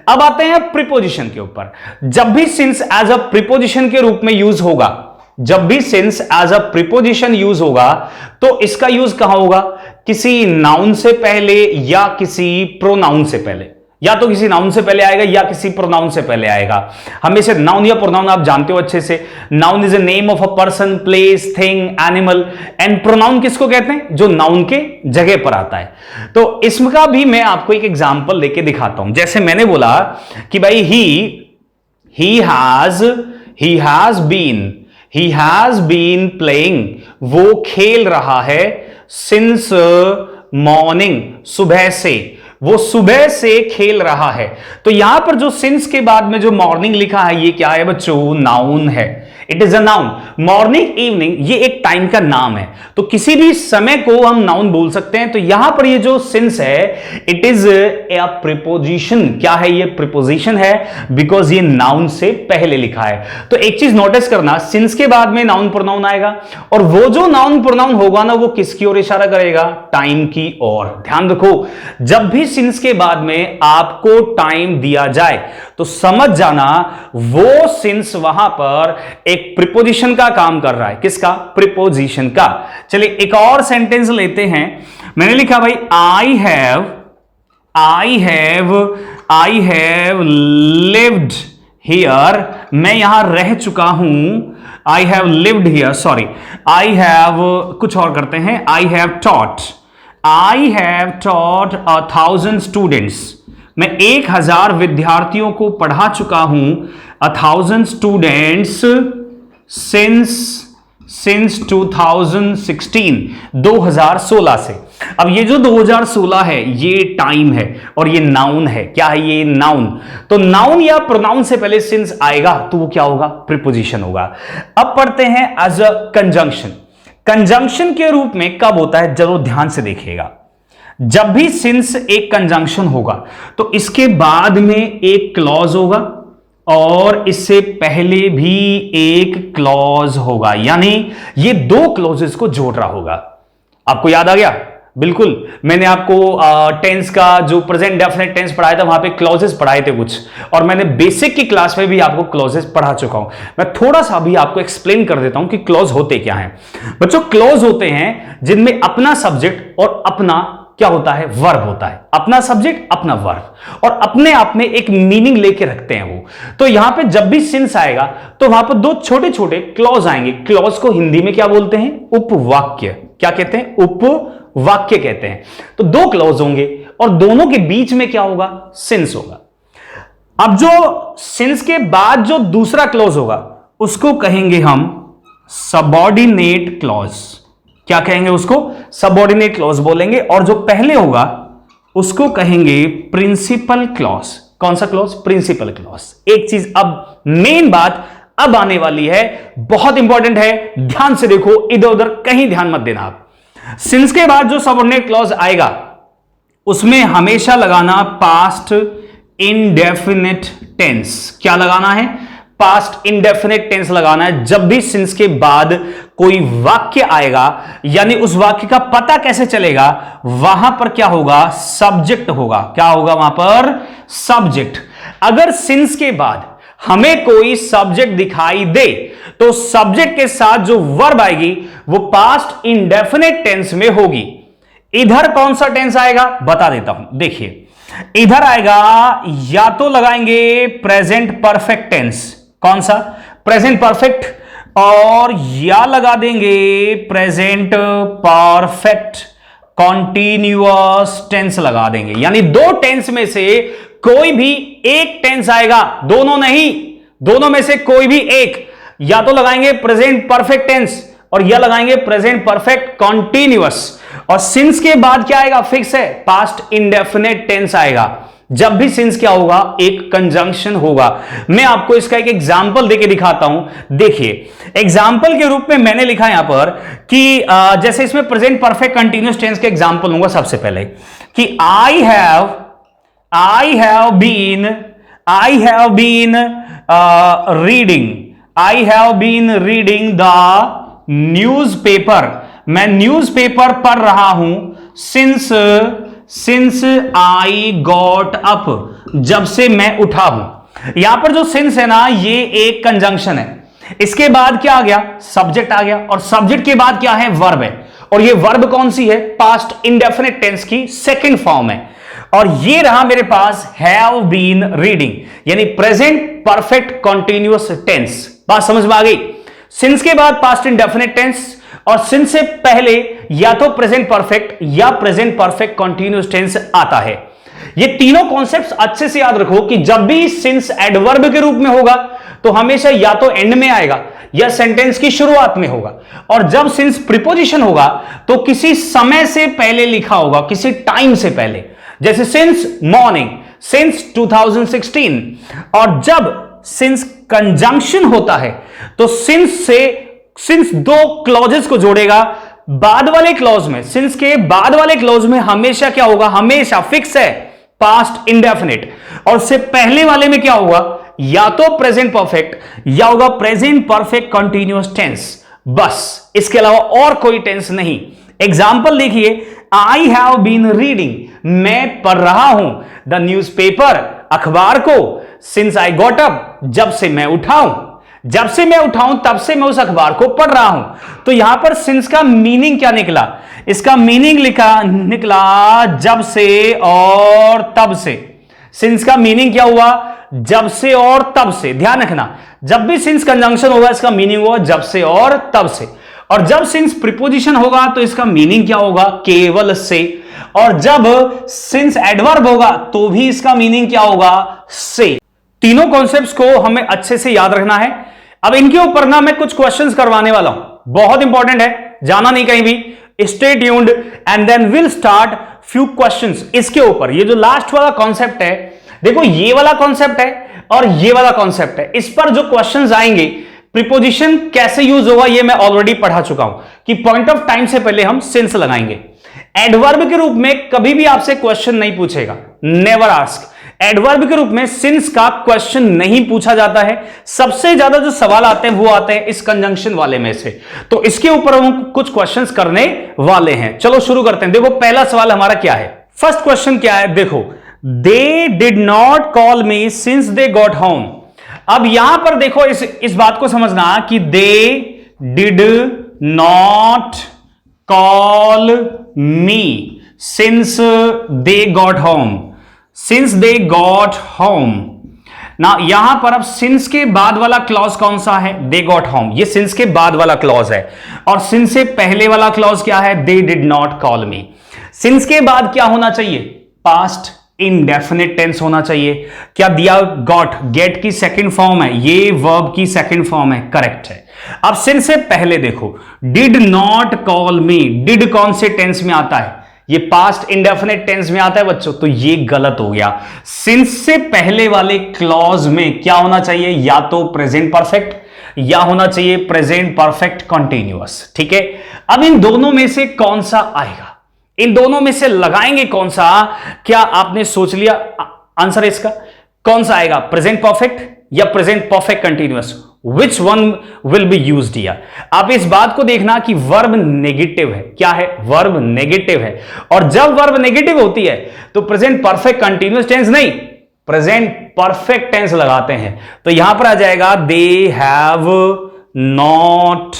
अब आते हैं प्रीपोजिशन के ऊपर। जब भी सिंस एज अ प्रीपोजिशन के रूप में यूज होगा, जब भी since as a preposition use होगा तो इसका यूज कहां होगा? किसी नाउन से पहले या किसी प्रोनाउन से पहले। या तो किसी नाउन से पहले आएगा या किसी प्रोनाउन से पहले आएगा। हमेशा नाउन या प्रोनाउन आप जानते हो अच्छे से। Noun is a name of a person, place, thing, animal. And pronoun किसको कहते हैं? जो नाउन के जगह पर आता है। तो इसका भी मैं आपको एक एग्जांपल लेके दिखाता हूं। जैसे मैंने बोला कि भाई ही हैज बीन प्लेइंग, वो खेल रहा है। सिंस मॉर्निंग, सुबह से, वो सुबह से खेल रहा है। तो यहां पर जो सिंस के बाद में जो मॉर्निंग लिखा है ये क्या है बच्चों? नाउन है। It is a noun. Morning, evening ये एक टाइम का नाम है। तो किसी भी समय को हम नाउन बोल सकते हैं। तो यहां पर ये जो सिंस है इट इज ए प्रीपोजिशन। क्या है ये? प्रीपोजिशन है, बिकॉज ये नाउन से पहले लिखा है। तो एक चीज नोटिस करना, सिंस के बाद में नाउन प्रोनाउन आएगा और वो जो नाउन प्रोनाउन होगा ना वो किसकी ओर इशारा करेगा? टाइम की ओर। ध्यान रखो, जब भी सिंस के बाद में आपको टाइम दिया जाए तो समझ जाना वो सिंस वहां पर एक प्रीपोजिशन का काम कर रहा है। किसका? प्रीपोजिशन का। चलिए एक और सेंटेंस लेते हैं। मैंने लिखा भाई आई हैव लिव्ड हियर, मैं यहां रह चुका हूं। I have lived here, sorry, I have, कुछ और करते हैं, आई हैव टॉट 1,000 स्टूडेंट्स, मैं 1,000 विद्यार्थियों को पढ़ा चुका हूं। 1,000 स्टूडेंट्स सिंस 2016 से। अब ये जो 2016 है ये टाइम है और ये नाउन है। क्या है ये? नाउन। तो नाउन या प्रोनाउन से पहले सिंस आएगा तो वो क्या होगा? प्रीपोजिशन होगा। अब पढ़ते हैं एज अ कंजंक्शन। कंजंक्शन के रूप में कब होता है? जरूर ध्यान से देखिएगा। जब भी सिंस एक कंजंक्शन होगा तो इसके बाद में एक क्लॉज होगा और इससे पहले भी एक क्लॉज होगा, यानी ये दो क्लॉजेस को जोड़ रहा होगा। आपको याद आ गया? बिल्कुल। मैंने आपको टेंस का जो प्रेजेंट डेफिनेट टेंस पढ़ाया था वहां पे क्लॉजेस पढ़ाए थे कुछ, और मैंने बेसिक की क्लास में भी आपको क्लॉजेस पढ़ा चुका हूं। मैं थोड़ा सा भी आपको एक्सप्लेन कर देता हूं कि क्लॉज होते क्या हैं। बच्चों क्लॉज होते हैं जिनमें अपना सब्जेक्ट और अपना क्या होता है? वर्ब होता है। अपना सब्जेक्ट अपना वर्ब, और अपने आप में एक मीनिंग लेके रखते हैं वो। तो यहां पे जब भी सिंस आएगा तो वहां पर दो छोटे छोटे क्लॉज आएंगे। क्लॉज को हिंदी में क्या बोलते हैं? उपवाक्य। क्या कहते हैं? उपवाक्य कहते हैं। तो दो क्लॉज होंगे और दोनों के बीच में क्या होगा? सिंस होगा। अब जो सिंस के बाद जो दूसरा क्लॉज होगा उसको कहेंगे हम सबऑर्डिनेट क्लॉज। क्या कहेंगे उसको? सबऑर्डिनेट क्लॉज बोलेंगे। और जो पहले होगा उसको कहेंगे प्रिंसिपल क्लॉज। कौन सा क्लॉज? Principal clause. एक चीज अब मेन बात अब आने वाली है, बहुत इंपॉर्टेंट है, ध्यान से देखो, इधर उधर कहीं ध्यान मत देना आप। सिंस के बाद जो सबऑर्डिनेट क्लॉज आएगा उसमें हमेशा लगाना पास्ट इंडेफिनिट टेंस। क्या लगाना है? पास्ट इंडेफिनिट टेंस लगाना है। जब भी सिंस के बाद कोई वाक्य आएगा, यानी उस वाक्य का पता कैसे चलेगा? वहां पर क्या होगा? सब्जेक्ट होगा। क्या होगा वहां पर? सब्जेक्ट। अगर सिंस के बाद हमें कोई सब्जेक्ट दिखाई दे तो सब्जेक्ट के साथ जो वर्ब आएगी वो पास्ट इंडेफिनिट टेंस में होगी। इधर कौन सा टेंस आएगा बता देता हूं, देखिए। इधर आएगा, या तो लगाएंगे प्रेजेंट परफेक्ट टेंस। कौन सा? Present perfect. और या लगा देंगे प्रेजेंट परफेक्ट कॉन्टिन्यूअस टेंस लगा देंगे। यानी दो टेंस में से कोई भी एक टेंस आएगा, दोनों नहीं, दोनों में से कोई भी एक। या तो लगाएंगे प्रेजेंट परफेक्ट टेंस और या लगाएंगे प्रेजेंट परफेक्ट कॉन्टिन्यूअस। और सिंस के बाद क्या आएगा? फिक्स है, पास्ट इंडेफिनिट टेंस आएगा। जब भी सिंस क्या होगा? एक कंजंक्शन होगा। मैं आपको इसका एक एग्जांपल देके दिखाता हूं। देखिए, एग्जांपल के रूप में मैंने लिखा यहां पर कि जैसे इसमें प्रेजेंट परफेक्ट कंटीन्यूअस टेंस के एग्जांपल लूंगा सबसे पहले कि I have been reading the newspaper. मैं न्यूज़पेपर पढ़ रहा हूं सिंस आई गॉट अप, जब से मैं उठा हूं। यहां पर जो सिंस है ना, ये एक कंजंक्शन है। इसके बाद क्या आ गया? सब्जेक्ट आ गया। और सब्जेक्ट के बाद क्या है? वर्ब है। और ये वर्ब कौन सी है? पास्ट इंडेफिनिट टेंस की सेकंड फॉर्म है। और ये रहा मेरे पास हैव बीन रीडिंग, यानी प्रेजेंट परफेक्ट कॉन्टिन्यूअस टेंस। बात समझ में आ गई? सिंस के बाद पास्ट इंडेफिनिट टेंस और सिंस से पहले या तो प्रेजेंट परफेक्ट या प्रेजेंट परफेक्ट कॉन्टिन्यूअस टेंस आता है। ये तीनों कॉन्सेप्ट्स अच्छे से याद रखो कि जब भी सिंस एडवर्ब के रूप में होगा तो हमेशा या तो एंड में आएगा या सेंटेंस की शुरुआत में होगा। और जब सिंस प्रीपोजिशन होगा तो किसी समय से पहले लिखा होगा, किसी टाइम से पहले। जैसे सिंस मॉर्निंग, सिंस 2016। और जब सिंस कंजंक्शन होता है तो सिंस दो क्लॉजेस को जोड़ेगा। बाद वाले क्लॉज में, सिंस के बाद वाले क्लॉज में हमेशा क्या होगा? हमेशा फिक्स है, पास्ट इंडेफिनिट। और उससे पहले वाले में क्या होगा? या तो प्रेजेंट परफेक्ट या होगा प्रेजेंट परफेक्ट कंटीन्यूअस टेंस। बस, इसके अलावा और कोई टेंस नहीं। एग्जाम्पल देखिए, आई हैव बीन रीडिंग, मैं पढ़ रहा हूं, द न्यूज़पेपर, अखबार को, सिंस आई गॉट अप, जब से मैं उठाऊं। जब से मैं उठाऊं तब से मैं उस अखबार को पढ़ रहा हूं। तो यहां पर सिंस का मीनिंग क्या निकला? इसका मीनिंग निकला जब से और तब से। सिंस का मीनिंग क्या हुआ? जब से और तब से। ध्यान रखना, जब भी सिंस कंजंक्शन होगा इसका मीनिंग होगा जब से और तब से। और जब सिंस प्रीपोजिशन होगा तो इसका मीनिंग क्या होगा? केवल से। और जब सिंस एडवर्ब होगा तो भी इसका मीनिंग क्या होगा? से। तीनों कॉन्सेप्ट्स को हमें अच्छे से याद रखना है। अब इनके ऊपर ना मैं कुछ क्वेश्चंस करवाने वाला हूं, बहुत इंपॉर्टेंट है, जाना नहीं कहीं भी। Stay tuned and then will start few questions इसके ऊपर। ये जो लास्ट वाला कॉन्सेप्ट है, देखो ये वाला कॉन्सेप्ट है और ये वाला कॉन्सेप्ट है, इस पर जो क्वेश्चंस आएंगे, प्रीपोजिशन कैसे यूज होगा ये मैं ऑलरेडी पढ़ा चुका हूं कि पॉइंट ऑफ टाइम से पहले हम सिंस लगाएंगे। एडवर्ब के रूप में कभी भी आपसे क्वेश्चन नहीं पूछेगा, नेवर आस्क। एडवर्ब के रूप में सिंस का क्वेश्चन नहीं पूछा जाता है। सबसे ज्यादा जो सवाल आते हैं वो आते हैं इस कंजंक्शन वाले में से। तो इसके ऊपर हम कुछ क्वेश्चंस करने वाले हैं। चलो शुरू करते हैं। देखो पहला सवाल हमारा क्या है, फर्स्ट क्वेश्चन क्या है, देखो, they did not call me since they got home. अब यहां पर देखो इस बात को समझना कि they did not call me since they got home, since they got home ना। यहां पर अब सिंस के बाद वाला क्लॉज कौन सा है? दे गॉट होम, ये सिंस के बाद वाला क्लॉज है। और सिंस से पहले वाला क्लॉज क्या है? They did not call me. Since के बाद क्या होना चाहिए? पास्ट इंडेफिनिट टेंस होना चाहिए। क्या दिया? गॉट, गेट की सेकंड फॉर्म है, ये वर्ब की सेकंड फॉर्म है, करेक्ट है। अब सिंस से पहले देखो, did not call me, did कौन से टेंस में आता है? ये पास्ट इंडेफिनिट टेंस में आता है बच्चों, तो ये गलत हो गया। सिंस से पहले वाले क्लॉज में क्या होना चाहिए? या तो प्रेजेंट परफेक्ट या होना चाहिए प्रेजेंट परफेक्ट कंटीन्यूअस। ठीक है, अब इन दोनों में से कौन सा आएगा? इन दोनों में से लगाएंगे कौन सा? क्या आपने सोच लिया आंसर इसका? कौन सा आएगा, प्रेजेंट परफेक्ट या present perfect continuous? Which one will be used here? आप इस बात को देखना कि वर्ब नेगेटिव है। क्या है? वर्ब नेगेटिव है, और जब वर्ब नेगेटिव होती है तो प्रेजेंट परफेक्ट कंटीन्यूअस टेंस नहीं, प्रेजेंट परफेक्ट टेंस लगाते हैं। तो यहां पर आ जाएगा दे हैव नॉट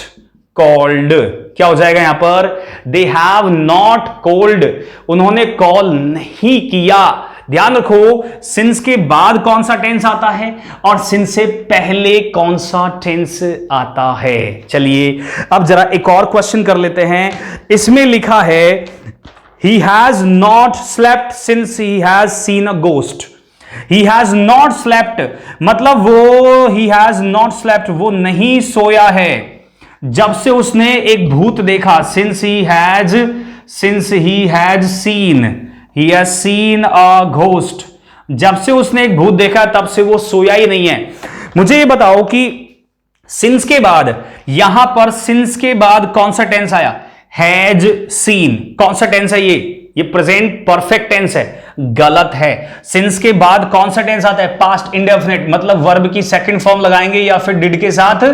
कॉल्ड। क्या हो जाएगा यहां पर? दे हैव नॉट कॉल्ड, उन्होंने कॉल नहीं किया। ध्यान रखो, सिंस के बाद कौन सा टेंस आता है और सिंस से पहले कौन सा टेंस आता है। चलिए अब जरा एक और क्वेश्चन कर लेते हैं। इसमें लिखा है he has not slept since he has seen a ghost. he has not slept मतलब वो he has not slept, वो नहीं सोया है जब से उसने एक भूत देखा। since he has seen a ghost, जब से उसने एक भूत देखा तब से वो सोया ही नहीं है। मुझे ये बताओ कि सिंस के बाद, यहां पर सिंस के बाद कौन सा टेंस आया? Has seen. कौन सा टेंस है ये प्रेजेंट परफेक्ट टेंस है, गलत है। सिंस के बाद कौन सा टेंस आता है? पास्ट इंडेफिनिट, मतलब वर्ब की सेकंड फॉर्म लगाएंगे या फिर डिड के साथ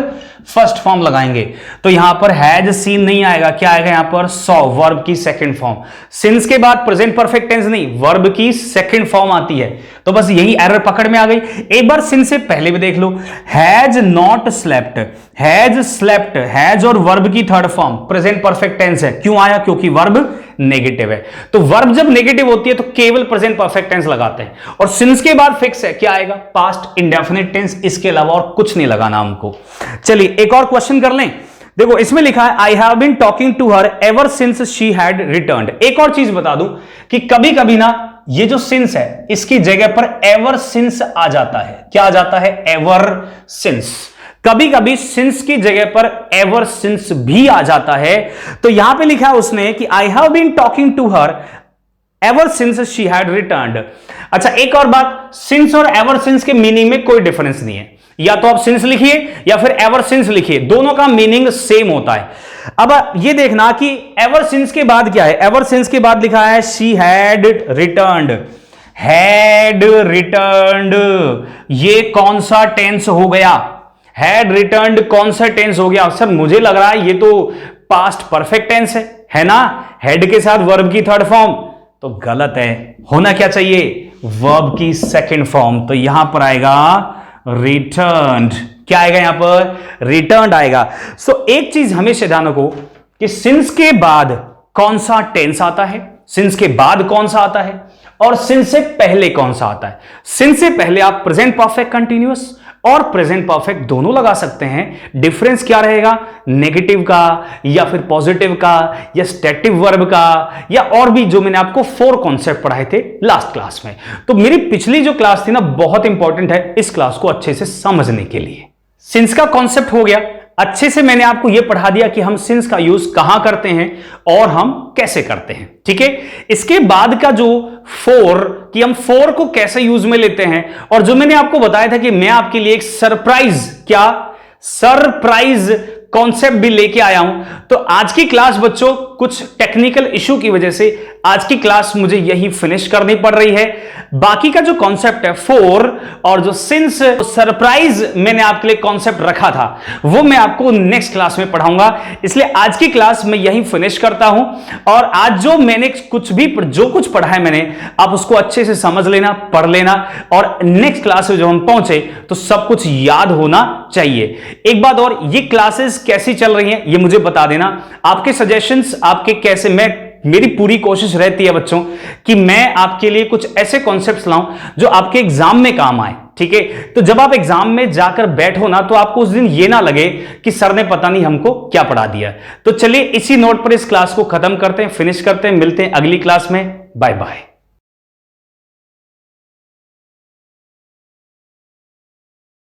फर्स्ट फॉर्म लगाएंगे। तो यहां पर हैज सीन नहीं आएगा, क्या आएगा यहां पर? सॉ, वर्ब की सेकंड फॉर्म। सिंस के बाद प्रेजेंट परफेक्ट टेंस नहीं, वर्ब की सेकंड फॉर्म आती है। तो बस यही एरर पकड़ में आ गई। एक बार सिंस से पहले भी देख लो, has not slept, has slept, has और वर्ब की third form present perfect tense है। क्यों आया? क्योंकि वर्ब नेगेटिव है। तो वर्ब जब नेगेटिव होती है तो केवल प्रेजेंट परफेक्ट टेंस लगाते हैं, और सिंस के बाद फिक्स है, क्या आएगा? पास्ट इंडेफिनिट टेंस, इसके अलावा और कुछ नहीं लगाना हमको। चलिए एक और क्वेश्चन कर लें। देखो इसमें लिखा है I have been talking to her ever since she had returned. एक और चीज बता दूं कि कभी कभी ना ये जो सिंस है इसकी जगह पर एवर सिंस आ जाता है। क्या आ जाता है? Ever since. कभी कभी सिंस की जगह पर एवर सिंस भी आ जाता है। तो यहां पे लिखा है उसने कि I have been talking to her ever since she had returned. अच्छा एक और बात, सिंस और एवर सिंस के मीनिंग में कोई डिफरेंस नहीं है। या तो आप सिंस लिखिए या फिर एवर सिंस लिखिए, दोनों का मीनिंग सेम होता है। अब ये देखना कि एवर सिंस के बाद क्या है। एवर सिंस के बाद लिखा है she had returned. Had returned, ये कौन सा टेंस हो गया? हैड रिटर्न्ड कौन सा टेंस हो गया? सर मुझे लग रहा है ये तो पास्ट परफेक्ट टेंस है ना, हेड के साथ वर्ब की थर्ड फॉर्म। तो गलत है, होना क्या चाहिए? वर्ब की सेकंड फॉर्म। तो यहां पर आएगा रिटर्न्ड। क्या आएगा यहां पर? रिटर्न्ड आएगा। सो एक चीज हमेशा ध्यान रखो कि सिंस के बाद कौन सा टेंस आता है, सिंस के बाद कौन सा आता है, और सिंस से पहले कौन सा आता है। सिंस से पहले आप प्रेजेंट परफेक्ट कंटीन्यूअस और प्रेजेंट परफेक्ट दोनों लगा सकते हैं। डिफरेंस क्या रहेगा? नेगेटिव का या फिर पॉजिटिव का या स्टैटिव वर्ब का, या और भी जो मैंने आपको 4 कॉन्सेप्ट पढ़ाए थे लास्ट क्लास में। तो मेरी पिछली जो क्लास थी ना बहुत इंपॉर्टेंट है इस क्लास को अच्छे से समझने के लिए। सिंस का कॉन्सेप्ट हो गया, अच्छे से मैंने आपको यह पढ़ा दिया कि हम सिंस का यूज कहां करते हैं और हम कैसे करते हैं। ठीक है, इसके बाद का जो 4 कि हम 4 को कैसे यूज में लेते हैं, और जो मैंने आपको बताया था कि मैं आपके लिए एक सरप्राइज कॉन्सेप्ट भी लेके आया हूं। तो आज की क्लास बच्चों कुछ टेक्निकल इशू की वजह से आज की क्लास मुझे यही फिनिश करनी पड़ रही है। बाकी का जो कॉन्सेप्ट है 4 और जो सिंस सरप्राइज मैंने आपके लिए कॉन्सेप्ट रखा था वो मैं आपको नेक्स्ट क्लास में पढ़ाऊंगा। इसलिए आज की क्लास मैं यही फिनिश करता हूं, और आज जो मैंने जो कुछ पढ़ा है मैंने, आप उसको अच्छे से समझ लेना, पढ़ लेना, और नेक्स्ट क्लास में जब हम पहुंचे तो सब कुछ याद होना चाहिए। एक बात और, ये क्लासेस कैसी चल रही हैं ये मुझे बता देना। आपके सजेशंस आपके कैसे, मेरी पूरी कोशिश रहती है बच्चों कि मैं आपके लिए कुछ ऐसे कॉन्सेप्ट्स लाऊं जो आपके एग्जाम में काम आए। ठीक है, तो जब आप एग्जाम में जाकर बैठो ना तो आपको उस दिन ये ना लगे कि सर ने पता नहीं हमको क्या पढ़ा दिया। तो चलिए इसी नोट पर इस क्लास को खत्म करते हैं, फिनिश करते हैं, मिलते हैं अगली क्लास में। Bye bye.